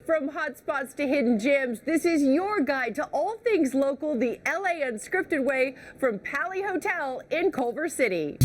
From hotspots to hidden gems, this is your guide to all things local, the LA Unscripted way from Pally Hotel in Culver City.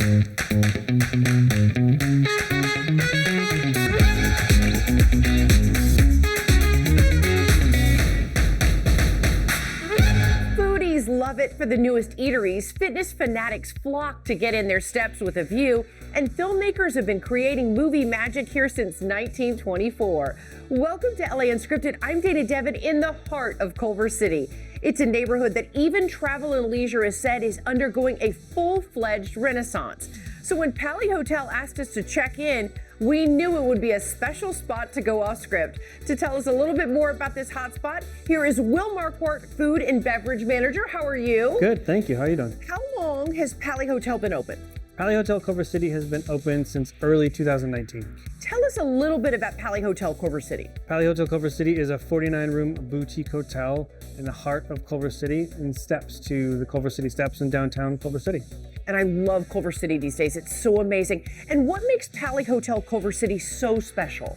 Foodies love it for the newest eateries, fitness fanatics flock to get in their steps with a view, and filmmakers have been creating movie magic here since 1924. Welcome to LA Unscripted. I'm Dana Devin in the heart of Culver City. It's a neighborhood that even Travel and Leisure has said is undergoing a full-fledged renaissance. So when Pally Hotel asked us to check in, we knew it would be a special spot to go off script. To tell us a little bit more about this hotspot, here is Will Marquardt, Food and Beverage Manager. How are you? Good, thank you. How are you doing? How long has Pally Hotel been open? Pally Hotel Culver City has been open since early 2019. Tell us a little bit about Pally Hotel Culver City. Pally Hotel Culver City is a 49-room boutique hotel in the heart of Culver City and steps to the Culver City Steps in downtown Culver City. And I love Culver City these days. It's so amazing. And what makes Pally Hotel Culver City so special?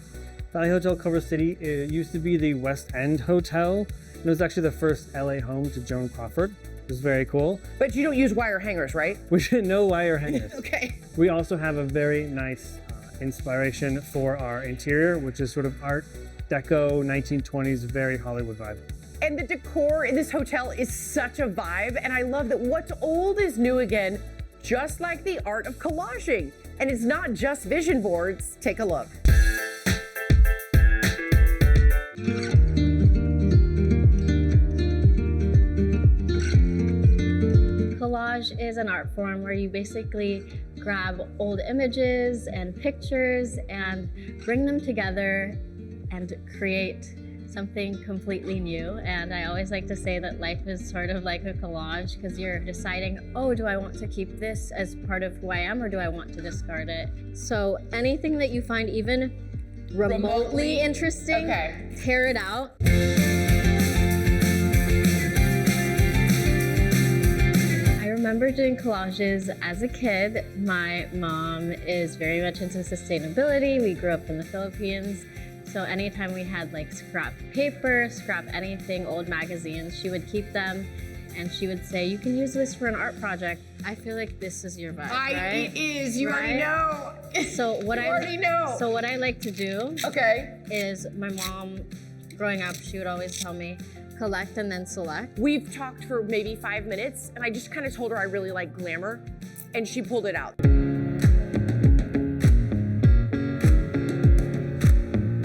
Pally Hotel Culver City used to be the West End Hotel. And it was actually the first LA home to Joan Crawford. It was very cool. But you don't use wire hangers, right? We should no wire hangers. Okay. We also have a very nice inspiration for our interior, which is sort of Art Deco, 1920s, very Hollywood vibe. And the decor in this hotel is such a vibe. And I love that what's old is new again, just like the art of collaging. And it's not just vision boards. Take a look. Collage is an art form where you basically grab old images and pictures and bring them together and create something completely new. And I always like to say that life is sort of like a collage because you're deciding, oh, do I want to keep this as part of who I am or do I want to discard it? So anything that you find even remotely interesting, tear it out. I remember doing collages as a kid. My mom is very much into sustainability. We grew up in the Philippines. So anytime we had like scrap paper, scrap anything, old magazines, she would keep them and she would say, you can use this for an art project. I feel like this is your vibe, right? It is, you already know. So what So what I like to do is my mom, growing up, she would always tell me, collect and then select. We've talked for maybe 5 minutes and I just kind of told her I really like glamour and she pulled it out.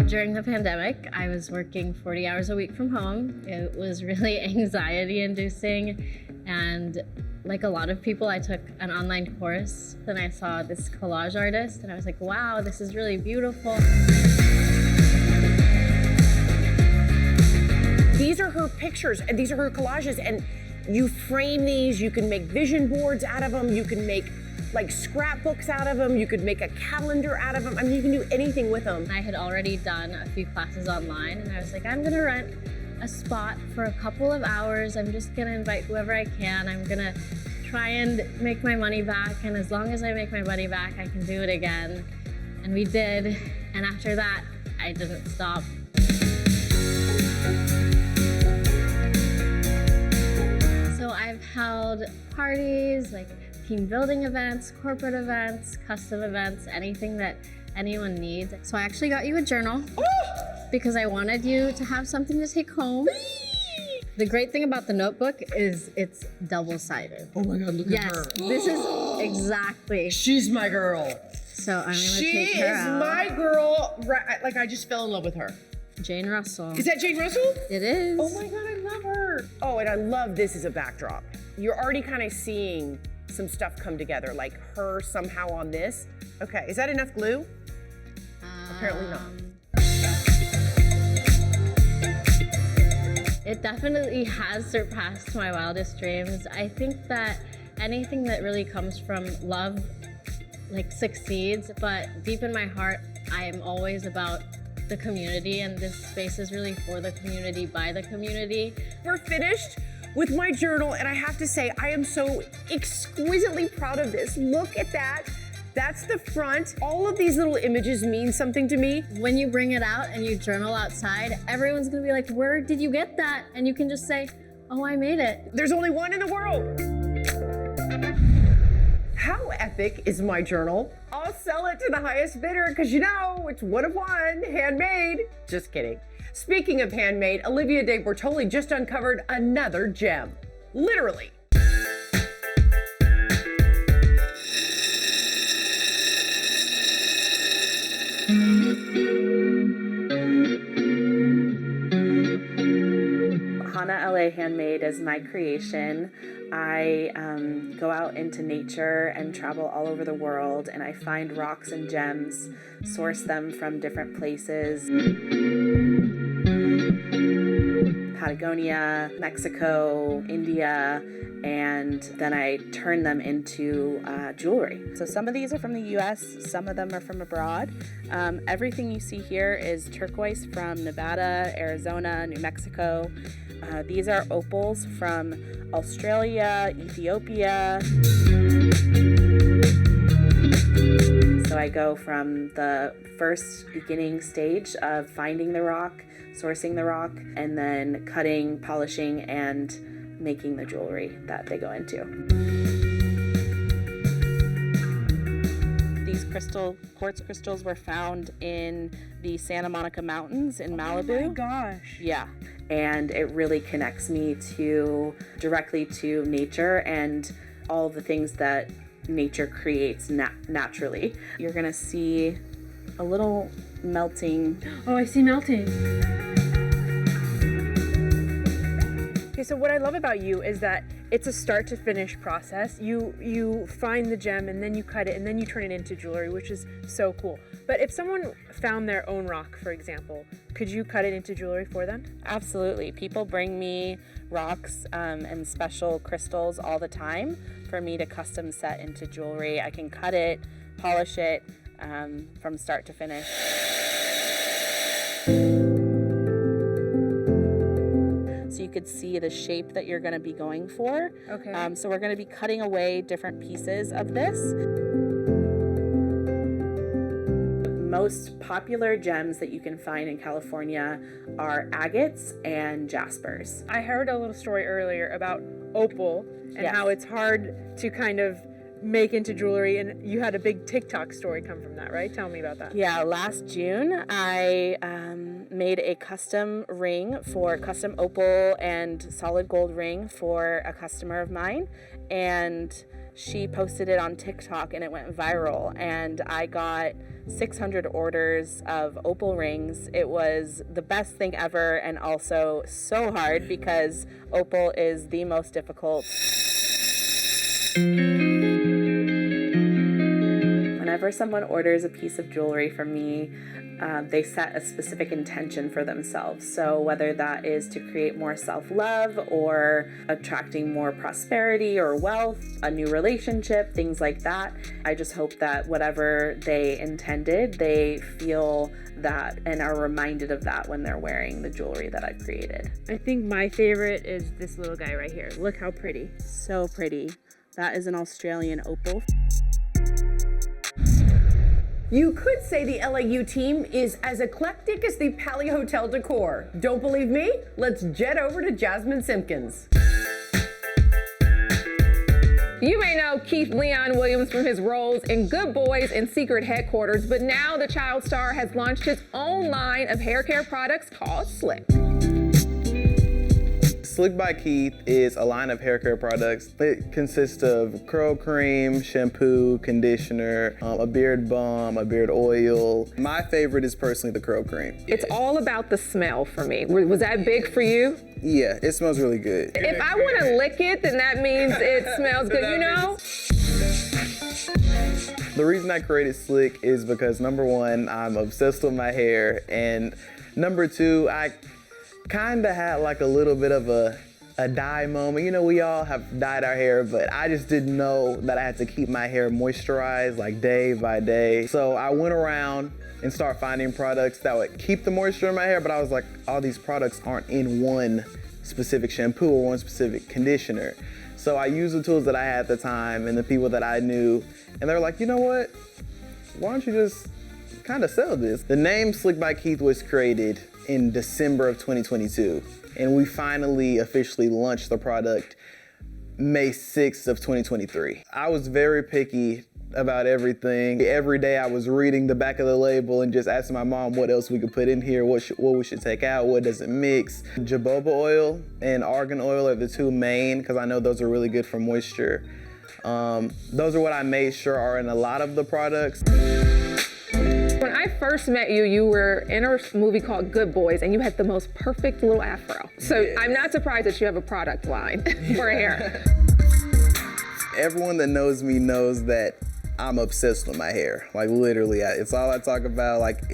During the pandemic, I was working 40 hours a week from home. It was really anxiety inducing. And like a lot of people, I took an online course. Then I saw this collage artist and I was like, wow, this is really beautiful. These are her pictures and these are her collages and you frame these, you can make vision boards out of them, you can make like scrapbooks out of them, you could make a calendar out of them. I mean, you can do anything with them. I had already done a few classes online and I was like, I'm gonna rent a spot for a couple of hours. I'm just gonna invite whoever I can. I'm gonna try and make my money back. And as long as I make my money back, I can do it again. And we did. And after that, I didn't stop. So I've held parties, like team building events, corporate events, custom events, anything that anyone needs. So I actually got you a journal because I wanted you to have something to take home. The great thing about the notebook is it's double-sided. Oh my God, look at her. This is exactly. She's my girl. So I'm gonna take her out. She is my girl. Like I just fell in love with her. Jane Russell. Is that Jane Russell? It is. Oh my God, I love her. Oh, and I love this as a backdrop. You're already kind of seeing some stuff come together, like her somehow on this. Okay, is that enough glue? Apparently not. It definitely has surpassed my wildest dreams. I think that anything that really comes from love like succeeds, but deep in my heart, I am always about the community, and this space is really for the community, by the community. We're finished with my journal, and I have to say, I am so exquisitely proud of this. Look at that. That's the front. All of these little images mean something to me. When you bring it out and you journal outside, everyone's gonna be like, where did you get that? And you can just say, oh, I made it. There's only one in the world. How epic is my journal? I'll sell it to the highest bidder because you know, it's one of one, handmade. Just kidding. Speaking of handmade, Olivia de Bortoli just uncovered another gem. Literally. Hana LA Handmade is my creation. I go out into nature and travel all over the world, and I find rocks and gems, source them from different places. Patagonia, Mexico, India, and then I turn them into jewelry. So some of these are from the US, some of them are from abroad. Everything you see here is turquoise from Nevada, Arizona, New Mexico. These are opals from Australia, Ethiopia. So I go from the first beginning stage of finding the rock, sourcing the rock, and then cutting, polishing, and making the jewelry that they go into. These quartz crystals were found in the Santa Monica Mountains in Malibu. Oh my gosh. Yeah, and it really connects me directly to nature and all the things that nature creates naturally. You're gonna see a little melting. Oh, I see melting. Okay, so what I love about you is that it's a start to finish process. You find the gem and then you cut it and then you turn it into jewelry, which is so cool. But if someone found their own rock, for example, could you cut it into jewelry for them? Absolutely. People bring me rocks and special crystals all the time for me to custom set into jewelry. I can cut it, polish it from start to finish. So you could see the shape that you're going to be going for. Okay. So we're going to be cutting away different pieces of this. Most popular gems that you can find in California are agates and jaspers. I heard a little story earlier about opal and Yes. how it's hard to kind of make into jewelry, and you had a big TikTok story come from that, right? Tell me about that. Yeah, last June I made a custom opal and solid gold ring for a customer of mine, and she posted it on TikTok and it went viral, and I got 600 orders of opal rings. It was the best thing ever, and also so hard because opal is the most difficult. Whenever someone orders a piece of jewelry from me, they set a specific intention for themselves. So whether that is to create more self-love or attracting more prosperity or wealth, a new relationship, things like that, I just hope that whatever they intended, they feel that and are reminded of that when they're wearing the jewelry that I've created. I think my favorite is this little guy right here. Look how pretty. So pretty. That is an Australian opal. You could say the LAU team is as eclectic as the Palais Hotel decor. Don't believe me? Let's jet over to Jasmine Simpkins. You may know Keith Leon Williams from his roles in Good Boys and Secret Headquarters, but now the child star has launched his own line of hair care products called Slick. Slick by Keith is a line of hair care products. It consists of curl cream, shampoo, conditioner, a beard balm, a beard oil. My favorite is personally the curl cream. It's all about the smell for me. Was that big for you? Yeah, it smells really good. If I want to lick it, then that means it smells good, you know? The reason I created Slick is because number one, I'm obsessed with my hair, and number two, I kind of had like a little bit of a dye moment. You know, we all have dyed our hair, but I just didn't know that I had to keep my hair moisturized like day by day. So I went around and started finding products that would keep the moisture in my hair, but I was like, all these products aren't in one specific shampoo or one specific conditioner. So I used the tools that I had at the time and the people that I knew, And they're like, you know what? Why don't you just kind of sell this? The name Slick by Keith was created in December of 2022. And we finally officially launched the product May 6th of 2023. I was very picky about everything. Every day I was reading the back of the label and just asking my mom what else we could put in here, what we should take out, what does it mix. Jojoba oil and argan oil are the two main, because I know those are really good for moisture. Those are what I made sure are in a lot of the products. When I first met you, you were in a movie called Good Boys, and you had the most perfect little afro. So yeah. I'm not surprised that you have a product line for hair. Everyone that knows me knows that I'm obsessed with my hair. Like literally, it's all I talk about. Like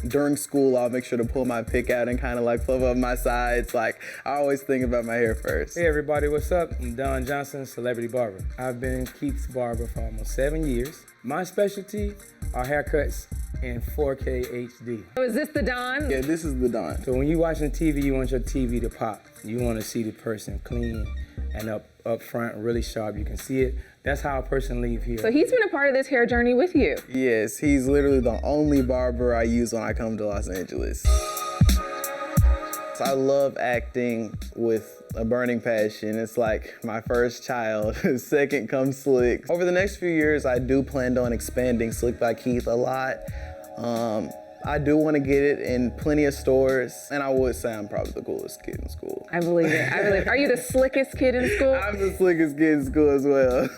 during school, I'll make sure to pull my pick out and kind of like fluff up my sides. Like I always think about my hair first. Hey everybody, what's up? I'm Don Johnson, celebrity barber. I've been Keith's barber for almost 7 years. My specialty are haircuts in 4K HD. So is this the Don? Yeah, this is the Don. So when you're watching TV, you want your TV to pop. You want to see the person clean and up front, really sharp. You can see it. That's how a person leave here. So he's been a part of this hair journey with you. Yes, he's literally the only barber I use when I come to Los Angeles. So I love acting with a burning passion. It's like my first child. Second comes Slick. Over the next few years, I do plan on expanding Slick by Keith a lot. I do want to get it in plenty of stores, and I would say I'm probably the coolest kid in school. I believe it. I believe it. Are you the slickest kid in school? I'm the slickest kid in school as well.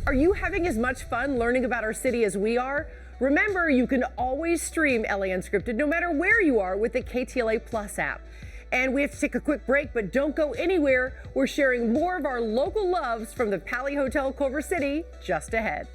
Are you having as much fun learning about our city as we are? Remember, you can always stream LA Unscripted no matter where you are with the KTLA Plus app. And we have to take a quick break, but don't go anywhere. We're sharing more of our local loves from the Pali Hotel Culver City just ahead.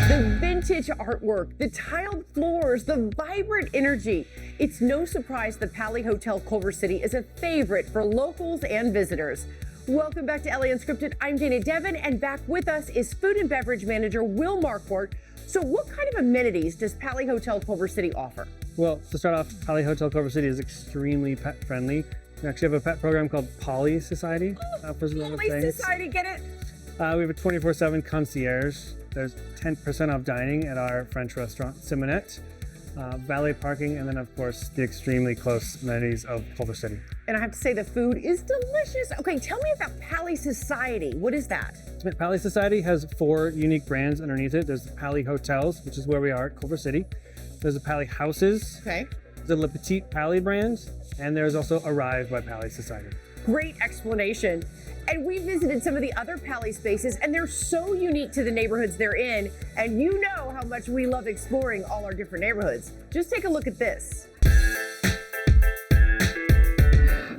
The vintage artwork, the tiled floors, the vibrant energy. It's no surprise the Pali Hotel Culver City is a favorite for locals and visitors. Welcome back to LA Unscripted. I'm Dana Devin, and back with us is food and beverage manager Will Marquardt. So what kind of amenities does Pali Hotel Culver City offer? Well, to start off, Pali Hotel Culver City is extremely pet friendly. We actually have a pet program called Pali Society. Pali Society, get it? We have a 24/7 concierge. There's 10% off dining at our French restaurant, Simonette. Valet parking, and then of course the extremely close amenities of Culver City. And I have to say the food is delicious. Okay, tell me about Pali Society. What is that? Pali Society has 4 unique brands underneath it. There's the Pali Hotels, which is where we are at Culver City. There's the Pali Houses. Okay. The Le Petit Pali brand, and there's also Arrive by Pali Society. Great explanation. And we visited some of the other Pali spaces, and they're so unique to the neighborhoods they're in. And you know how much we love exploring all our different neighborhoods. Just take a look at this.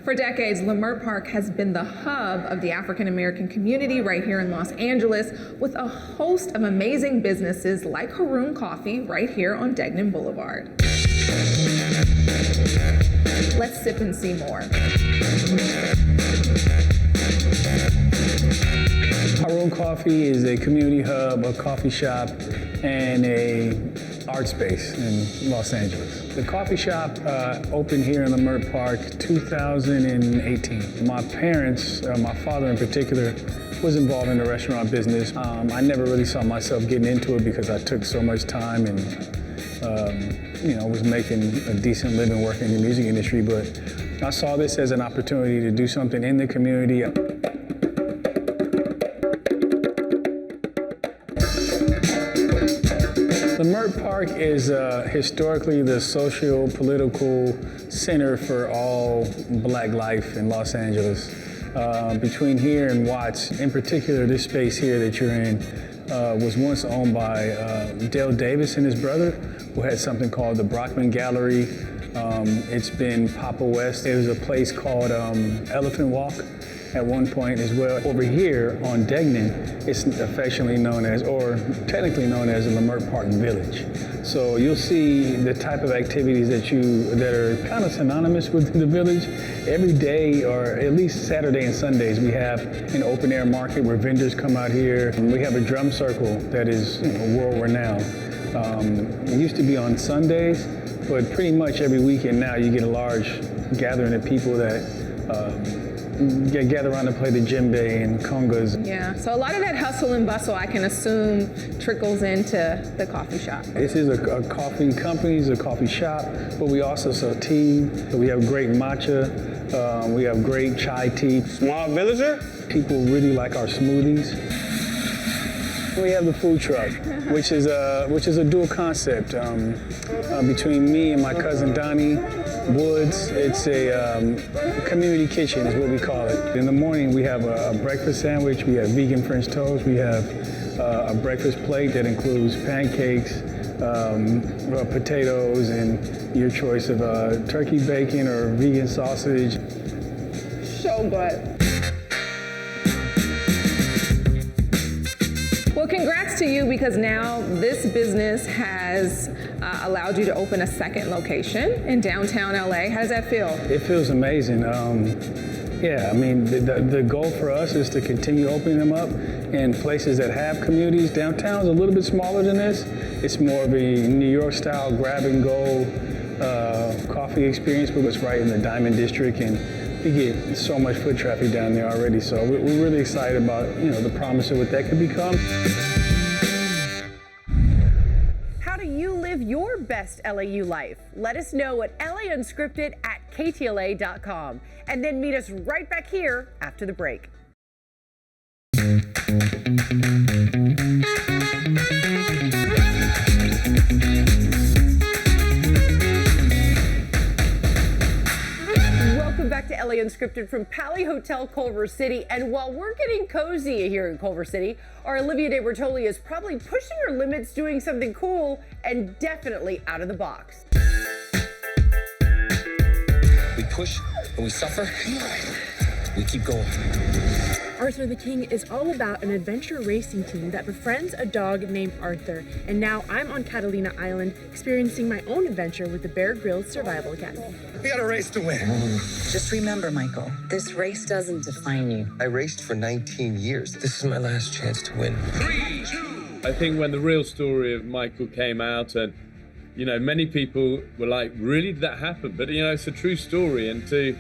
For decades, Leimert Park has been the hub of the African American community right here in Los Angeles, with a host of amazing businesses like Haroon Coffee right here on Degnan Boulevard. Let's sip and see more. Haroon Coffee is a community hub, a coffee shop, and a art space in Los Angeles. The coffee shop opened here in Leimert Park 2018. My parents, my father in particular, was involved in the restaurant business. I never really saw myself getting into it because I took so much time and was making a decent living working in the music industry, but I saw this as an opportunity to do something in the community. Leimert Park is historically the socio-political center for all Black life in Los Angeles. Between here and Watts, in particular this space here that you're in, was once owned by Dale Davis and his brother, who had something called the Brockman Gallery. It's been Papa West. There was a place called Elephant Walk at one point as well. Over here on Degnan, it's affectionately known as, or technically known as, the Leimert Park Village. So you'll see the type of activities that are kind of synonymous with the village. Every day, or at least Saturday and Sundays, we have an open air market where vendors come out here. We have a drum circle that is world renowned. It used to be on Sundays, but pretty much every weekend now you get a large gathering of people that gather around to play the djembe and congas. Yeah, so a lot of that hustle and bustle, I can assume, trickles into the coffee shop. This is a coffee company, it's a coffee shop, but we also sell tea. We have great matcha, we have great chai tea. Small villager? People really like our smoothies. We have the food truck, which is a dual concept between me and my cousin Donnie Woods. It's a community kitchen is what we call it. In the morning we have a breakfast sandwich, we have vegan French toast, we have a breakfast plate that includes pancakes, potatoes, and your choice of turkey bacon or vegan sausage. So good. Well, congrats to you, because now this business has allowed you to open a second location in downtown LA. How does that feel? It feels amazing. Yeah, I mean, the goal for us is to continue opening them up in places that have communities. Downtown is a little bit smaller than this. It's more of a New York style grab and go coffee experience, but it's right in the Diamond District, and we get so much foot traffic down there already. So we're really excited about, the promise of what that could become. How do you live your best LAU life? Let us know at LAUnscripted@ktla.com, and then meet us right back here after the break. Welcome back to LA Unscripted from Pally Hotel, Culver City. And while we're getting cozy here in Culver City, our Olivia De Bertoli is probably pushing her limits, doing something cool and definitely out of the box. We push and we suffer. We keep going. Arthur the King is all about an adventure racing team that befriends a dog named Arthur. And now I'm on Catalina Island experiencing my own adventure with the Bear Grylls Survival Academy. We got a race to win. Just remember, Michael, this race doesn't define you. I raced for 19 years. This is my last chance to win. 3, 2. I think when the real story of Michael came out, and many people were like, really, did that happen? But it's a true story, and to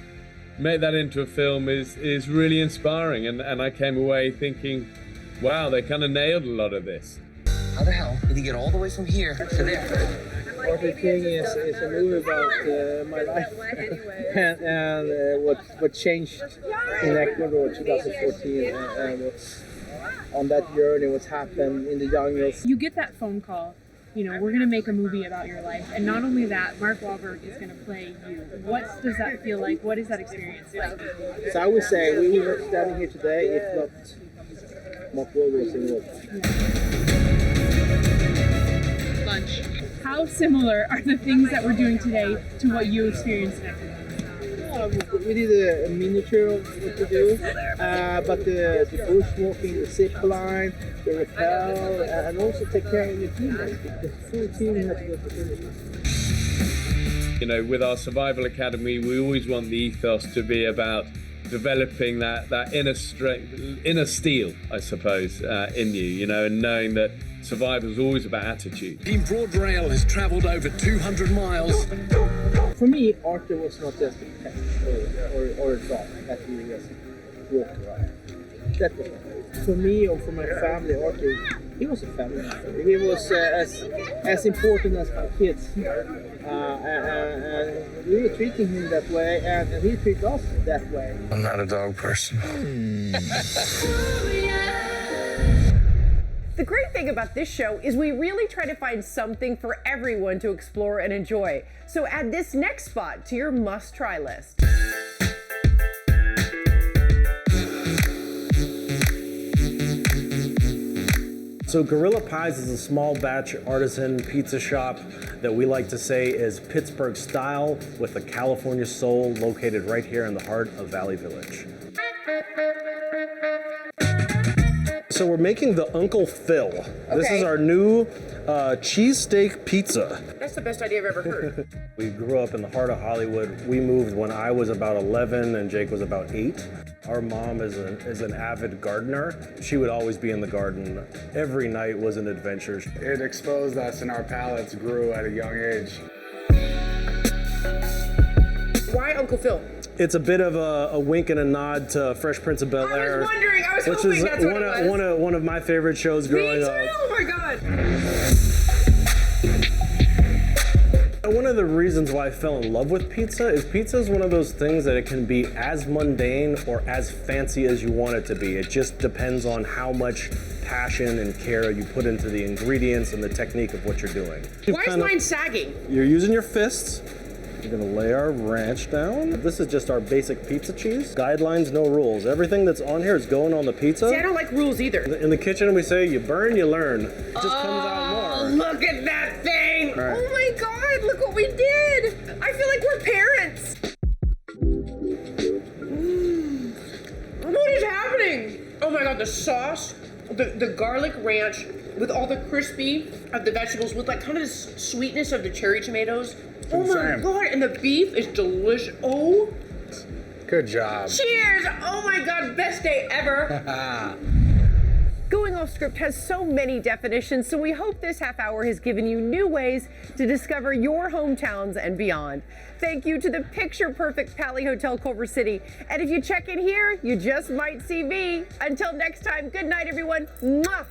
make that into a film is really inspiring, and I came away thinking, wow, they kind of nailed a lot of this. How the hell did he get all the way from here to there? Arthur King is a movie about my life and what changed in Ecuador 2014 and what's on that journey, what's happened in the jungles. You get that phone call, we're going to make a movie about your life. And not only that, Mark Wahlberg is going to play you. What does that feel like? What is that experience like? So I would say we were not standing here today if not Mark Wahlberg was involved. Lunch. How similar are the things that we're doing today to what you experienced in Ecuador? We did a miniature of what to do, but the bushwalking, the zip line, the rappel, and also take care of your team. The full team had to go to finish. With our Survival Academy, we always want the ethos to be about developing that inner strength, inner steel, I suppose, in you, and knowing that survival is always about attitude. Team Broad Rail has travelled over 200 miles. For me, Arthur was not just a pet or a dog that we just walked around. That was not. For me or for my family, Arthur, he was a family member. He was as important as my kids. And we were treating him that way, and he treated us that way. I'm not a dog person. The great thing about this show is we really try to find something for everyone to explore and enjoy. So add this next spot to your must-try list. So Gorilla Pies is a small batch artisan pizza shop that we like to say is Pittsburgh style with a California soul, located right here in the heart of Valley Village. So we're making the Uncle Phil. This is our new cheesesteak pizza. That's the best idea I've ever heard. We grew up in the heart of Hollywood. We moved when I was about 11 and Jake was about 8. Our mom is an avid gardener. She would always be in the garden. Every night was an adventure. It exposed us and our palates grew at a young age. Why Uncle Phil? It's a bit of a wink and a nod to Fresh Prince of Bel-Air. I was wondering, I was which hoping is that's what it was. one of my favorite shows growing up. Me too, oh my God. One of the reasons why I fell in love with pizza is one of those things that it can be as mundane or as fancy as you want it to be. It just depends on how much passion and care you put into the ingredients and the technique of what you're doing. Why is mine sagging? You're using your fists. We're gonna lay our ranch down. This is just our basic pizza cheese. Guidelines, no rules. Everything that's on here is going on the pizza. See, I don't like rules either. In the kitchen, we say you burn, you learn. It just comes out more. Look at that thing! Right. Oh my God, look what we did! I feel like we're parents. What is happening? Oh my God, the sauce, the garlic ranch with all the crispy of the vegetables with like kind of the sweetness of the cherry tomatoes. Oh my God, and the beef is delicious. Oh. Good job. Cheers! Oh my God, best day ever. Going Off Script has so many definitions, so we hope this half hour has given you new ways to discover your hometowns and beyond. Thank you to the picture-perfect Pally Hotel Culver City. And if you check in here, you just might see me. Until next time, good night, everyone. Mwah!